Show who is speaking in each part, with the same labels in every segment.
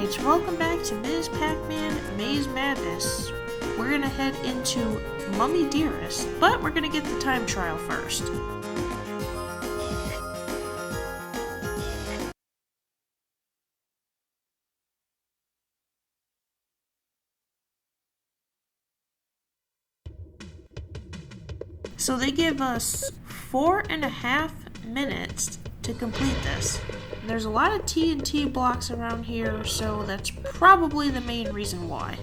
Speaker 1: Alright, so welcome back to Pac Man Maze Madness. We're gonna head into Mummy Dearest, but we're gonna get the time trial first. So they give us 4.5 minutes to complete this. There's a lot of TNT blocks around here, so that's probably the main reason why.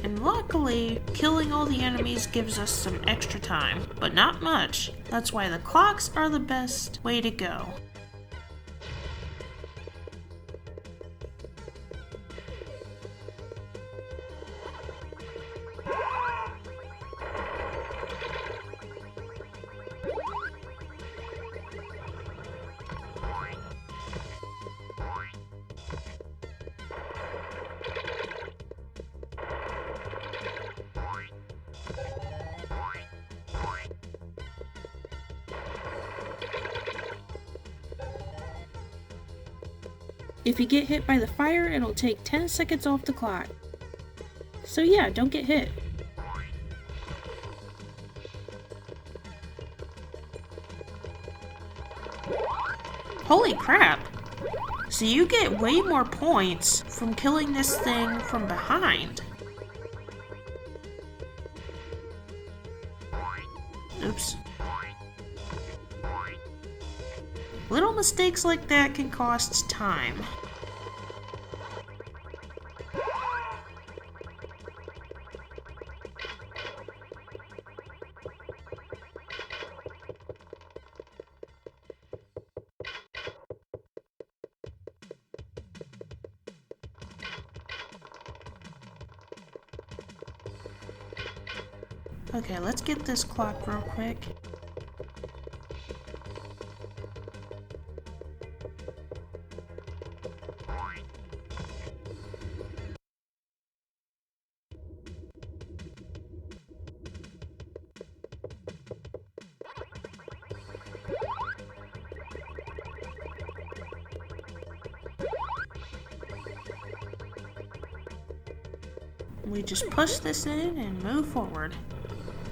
Speaker 1: And luckily, killing all the enemies gives us some extra time, but not much. That's why the clocks are the best way to go. If you get hit by the fire, it'll take 10 seconds off the clock. So yeah, don't get hit. Holy crap! So you get way more points from killing this thing from behind. Oops. Little mistakes like that can cost time. Okay, let's get this clock real quick. We just push this in and move forward.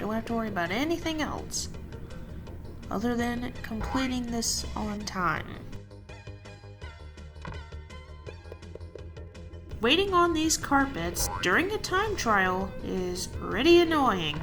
Speaker 1: Don't have to worry about anything else other than completing this on time. Waiting on these carpets during a time trial is pretty annoying.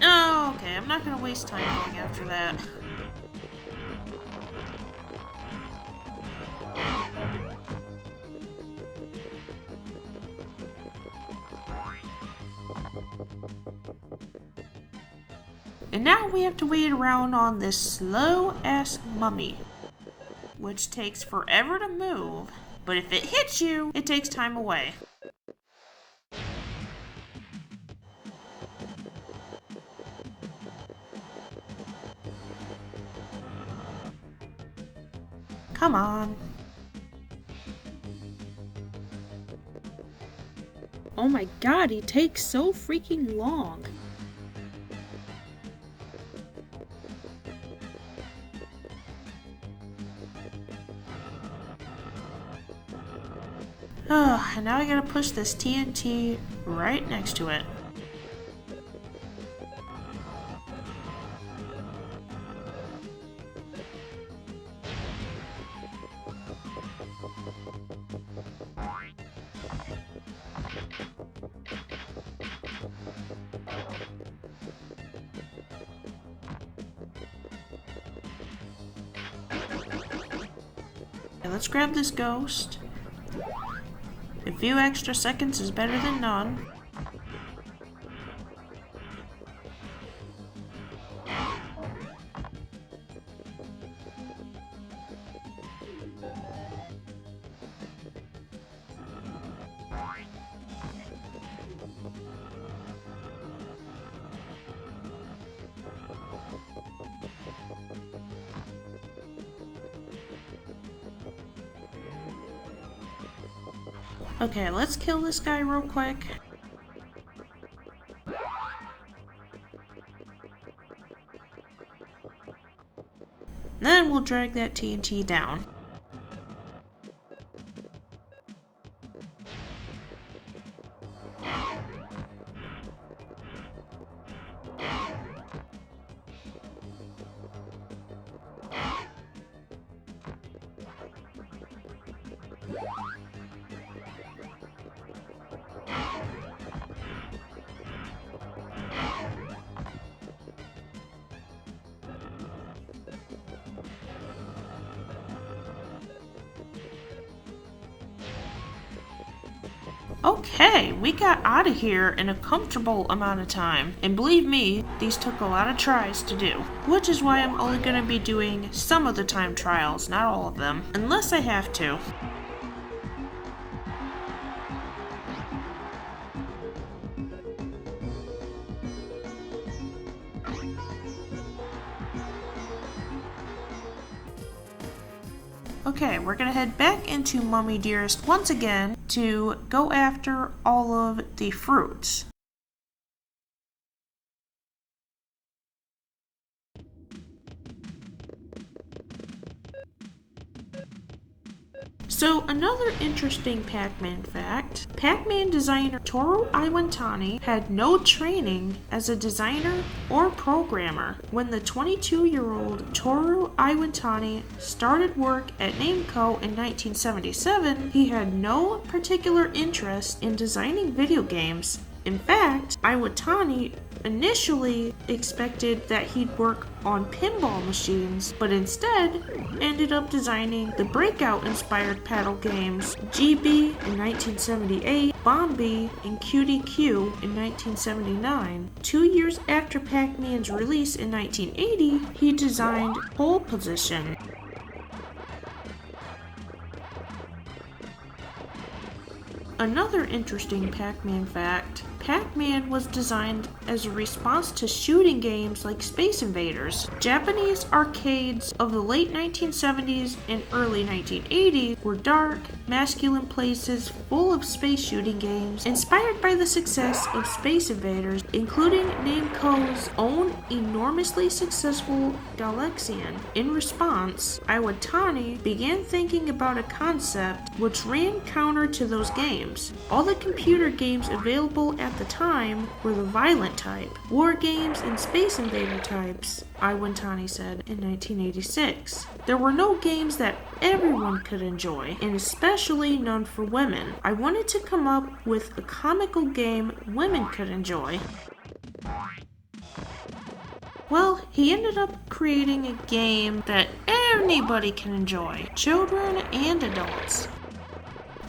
Speaker 1: Oh, okay, I'm not gonna waste time going after that. And now we have to wait around on this slow-ass mummy, which takes forever to move, but if it hits you, it takes time away. Come on. Oh my god, he takes so freaking long. Oh, and now I gotta push this TNT right next to it. Okay, let's grab this ghost. A few extra seconds is better than none. Okay, let's kill this guy real quick. Then we'll drag that TNT down. Okay, we got out of here in a comfortable amount of time. And believe me, these took a lot of tries to do. Which is why I'm only going to be doing some of the time trials, not all of them. Unless I have to. Okay, we're gonna head back into Mummy Dearest once again to go after all of the fruits. So another interesting Pac Man fact, Pac Man designer Toru Iwatani had no training as a designer or programmer. When the 22-year-old Toru Iwatani started work at Namco in 1977, he had no particular interest in designing video games. In fact, Iwatani initially expected that he'd work on pinball machines, but instead ended up designing the Breakout-inspired paddle games GB in 1978, Bombi, and QDQ in 1979. 2 years after Pac Man's release in 1980, he designed Pole Position. Another interesting Pac Man fact, Pac Man was designed as a response to shooting games like Space Invaders. Japanese arcades of the late 1970s and early 1980s were dark, masculine places full of space shooting games, inspired by the success of Space Invaders, including Namco's own enormously successful Galaxian. In response, Iwatani began thinking about a concept which ran counter to those games. All the computer games available at the time were the violent type, war games and Space Invader types, Iwatani said in 1986. There were no games that everyone could enjoy, and especially none for women. I wanted to come up with a comical game women could enjoy. Well, he ended up creating a game that anybody can enjoy, children and adults.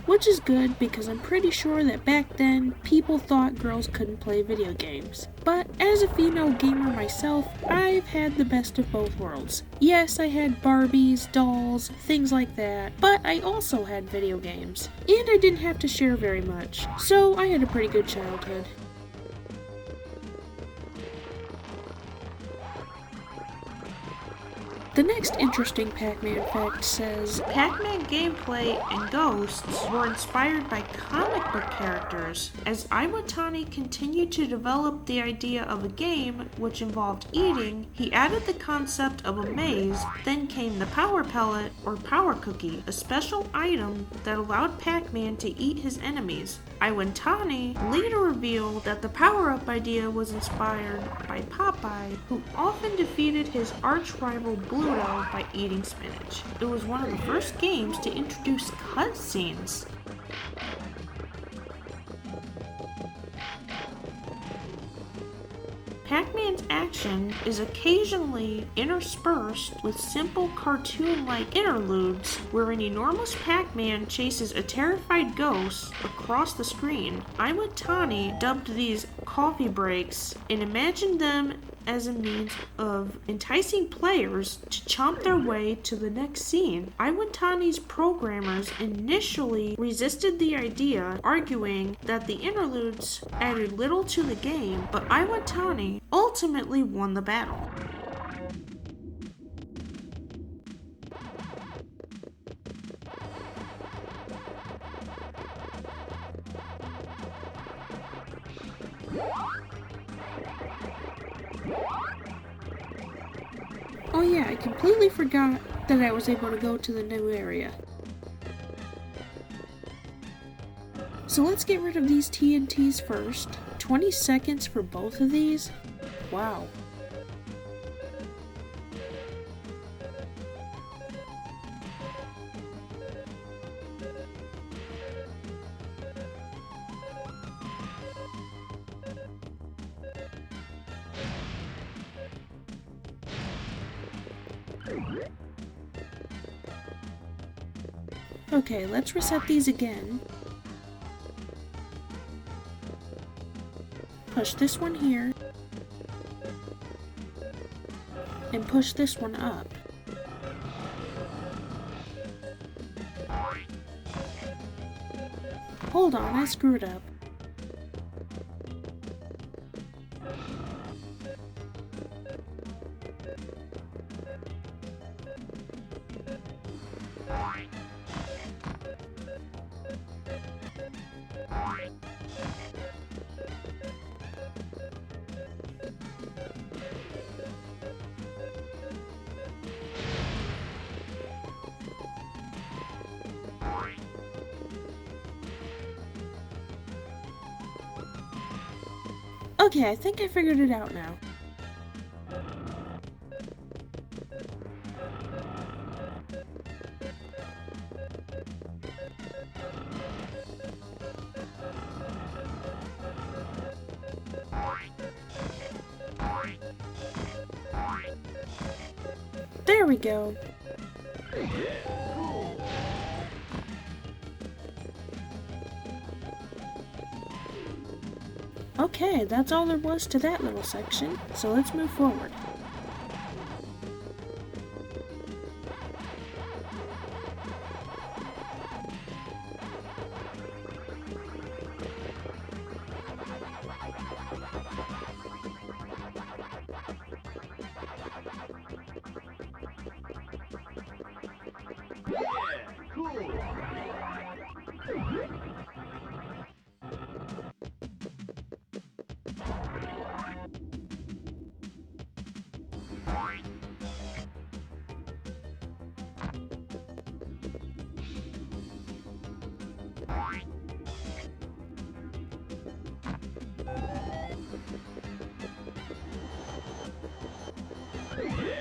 Speaker 1: Which is good because I'm pretty sure that back then, people thought girls couldn't play video games. But as a female gamer myself, I've had the best of both worlds. Yes, I had Barbies, dolls, things like that, but I also had video games. And I didn't have to share very much, so I had a pretty good childhood. The next interesting Pac Man fact says, Pac Man gameplay and ghosts were inspired by comic book characters. As Iwatani continued to develop the idea of a game which involved eating, he added the concept of a maze. Then came the Power Pellet or Power Cookie, a special item that allowed Pac Man to eat his enemies. Iwatani later revealed that the power-up idea was inspired by Popeye, who often defeated his arch-rival Bluto by eating spinach. It was one of the first games to introduce cutscenes. Pac-Man's action is occasionally interspersed with simple cartoon-like interludes where an enormous Pac-Man chases a terrified ghost across the screen. Iwatani dubbed these coffee breaks and imagined them as a means of enticing players to chomp their way to the next scene. Iwatani's programmers initially resisted the idea, arguing that the interludes added little to the game, but Iwatani ultimately won the battle. Oh yeah, I completely forgot that I was able to go to the new area. So let's get rid of these TNTs first. 20 seconds for both of these? Wow. Okay, let's reset these again. Push this one here. And push this one up. Hold on, I screwed up. Okay, I think I figured it out now. There we go. Okay, that's all there was to that little section, so let's move forward.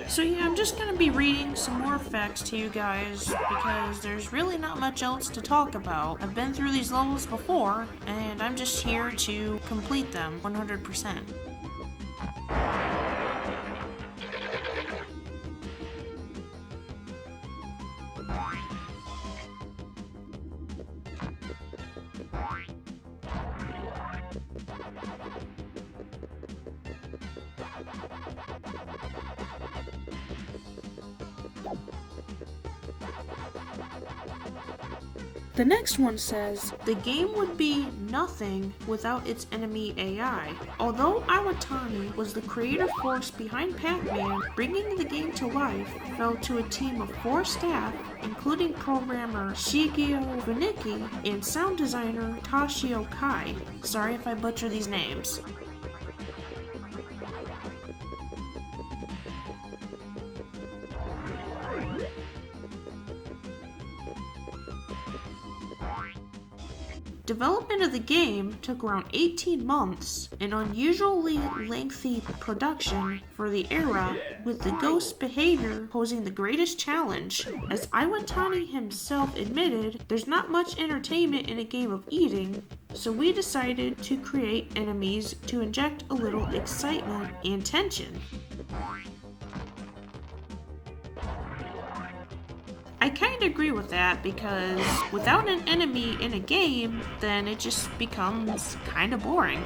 Speaker 1: So yeah, I'm just gonna be reading some more facts to you guys because there's really not much else to talk about. I've been through these levels before, and I'm just here to complete them 100%. The next one says, the game would be nothing without its enemy AI. Although Iwatani was the creative force behind Pac Man, bringing the game to life fell to a team of 4 staff, including programmer Shigeo Funicki and sound designer Toshio Kai. Sorry if I butcher these names. Development of the game took around 18 months, an unusually lengthy production for the era, with the ghost's behavior posing the greatest challenge. As Iwatani himself admitted, there's not much entertainment in a game of eating, so we decided to create enemies to inject a little excitement and tension. I kind of agree with that because without an enemy in a game, then it just becomes kind of boring.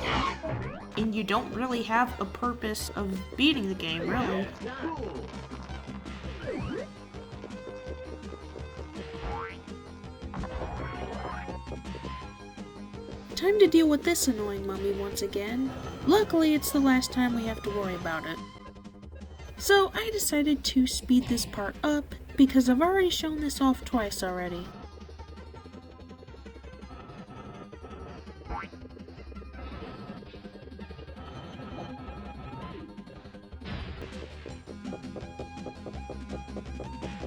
Speaker 1: And you don't really have a purpose of beating the game, really. Time to deal with this annoying mummy once again. Luckily, it's the last time we have to worry about it. So I decided to speed this part up because I've already shown this off twice already.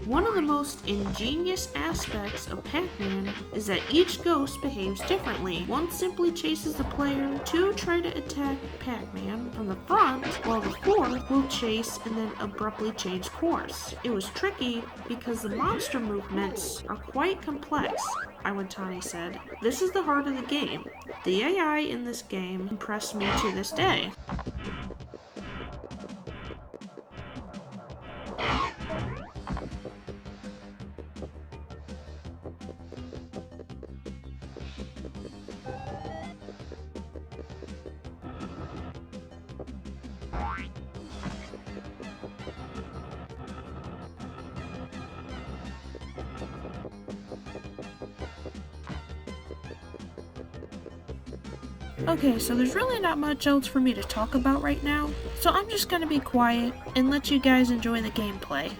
Speaker 1: One of the most ingenious aspects of Pac-Man is that each ghost behaves differently. One simply chases the player, two try to attack Pac-Man from the front, while the fourth will chase and then abruptly change course. It was tricky because the monster movements are quite complex, Iwatani said. This is the heart of the game. The AI in this game impressed me to this day. Okay, so there's really not much else for me to talk about right now, so I'm just gonna be quiet and let you guys enjoy the gameplay.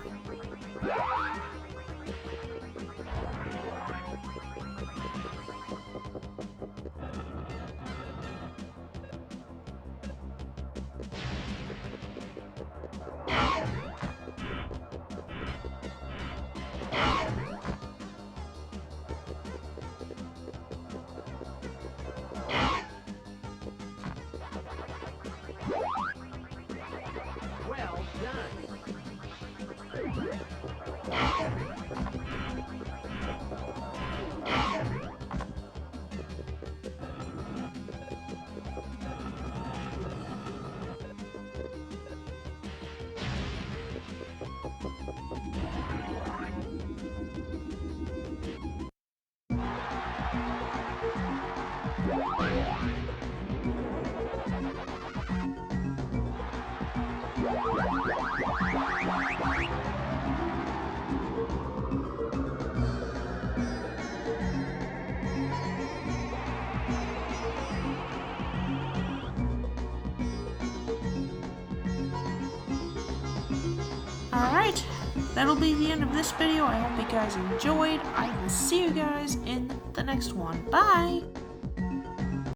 Speaker 1: Alright, that'll be the end of this video. I hope you guys enjoyed. I will see you guys in the next one. Bye!